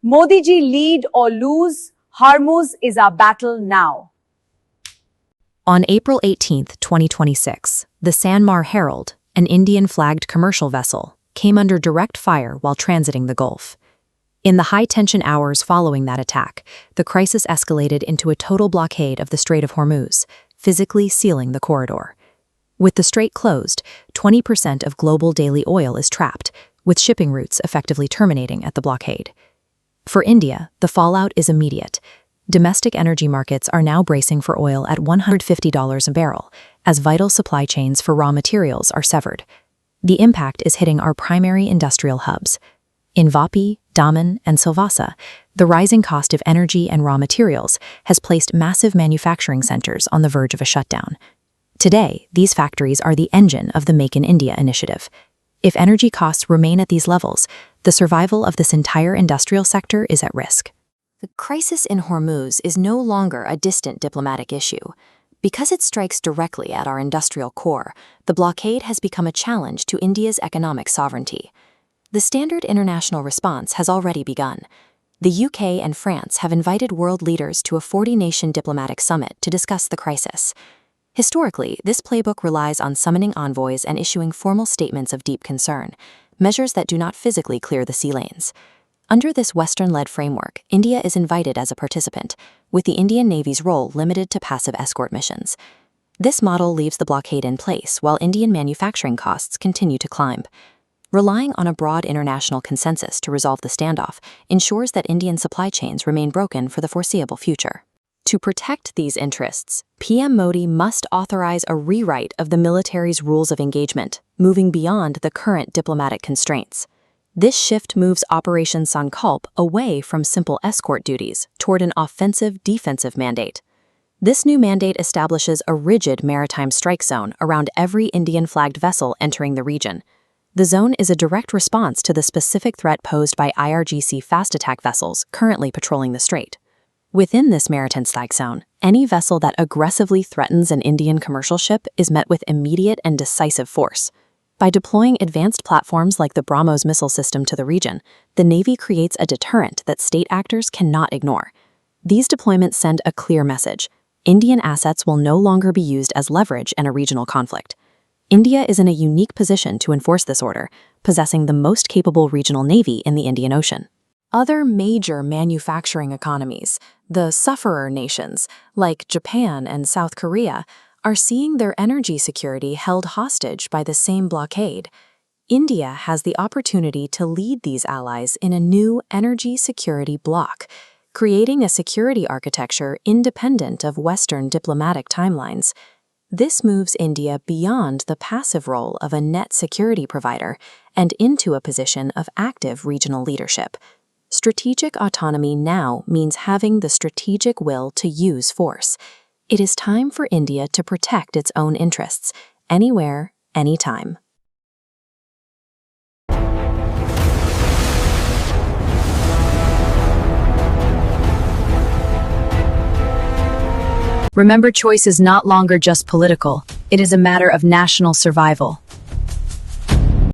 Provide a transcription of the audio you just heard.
Modi ji, lead or lose, Hormuz is our battle now. On April 18, 2026, the Sanmar Herald, an Indian-flagged commercial vessel, came under direct fire while transiting the Gulf. In the high-tension hours following that attack, the crisis escalated into a total blockade of the Strait of Hormuz, physically sealing the corridor. With the strait closed, 20% of global daily oil is trapped, with shipping routes effectively terminating at the blockade. For India, the fallout is immediate. Domestic energy markets are now bracing for oil at $150 a barrel, as vital supply chains for raw materials are severed. The impact is hitting our primary industrial hubs. In Vapi, Daman, and Silvassa, the rising cost of energy and raw materials has placed massive manufacturing centers on the verge of a shutdown. Today, these factories are the engine of the Make in India initiative. If energy costs remain at these levels, the survival of this entire industrial sector is at risk. The crisis in Hormuz is no longer a distant diplomatic issue. Because it strikes directly at our industrial core, the blockade has become a challenge to India's economic sovereignty. The standard international response has already begun. The UK and France have invited world leaders to a 40-nation diplomatic summit to discuss the crisis. Historically, this playbook relies on summoning envoys and issuing formal statements of deep concern, measures that do not physically clear the sea lanes. Under this Western-led framework, India is invited as a participant, with the Indian Navy's role limited to passive escort missions. This model leaves the blockade in place while Indian manufacturing costs continue to climb. Relying on a broad international consensus to resolve the standoff ensures that Indian supply chains remain broken for the foreseeable future. To protect these interests, PM Modi must authorize a rewrite of the military's rules of engagement, moving beyond the current diplomatic constraints. This shift moves Operation Sankalp away from simple escort duties toward an offensive-defensive mandate. This new mandate establishes a rigid maritime strike zone around every Indian-flagged vessel entering the region. The zone is a direct response to the specific threat posed by IRGC fast attack vessels currently patrolling the strait. Within this maritime strike zone, any vessel that aggressively threatens an Indian commercial ship is met with immediate and decisive force. By deploying advanced platforms like the BrahMos missile system to the region, the Navy creates a deterrent that state actors cannot ignore. These deployments send a clear message: Indian assets will no longer be used as leverage in a regional conflict. India is in a unique position to enforce this order, possessing the most capable regional navy in the Indian Ocean. Other major manufacturing economies, the sufferer nations, like Japan and South Korea, are seeing their energy security held hostage by the same blockade. India has the opportunity to lead these allies in a new energy security bloc, creating a security architecture independent of Western diplomatic timelines. This moves India beyond the passive role of a net security provider and into a position of active regional leadership. Strategic autonomy now means having the strategic will to use force. It is time for India to protect its own interests, anywhere, anytime. Remember, choice is not longer just political. It is a matter of national survival.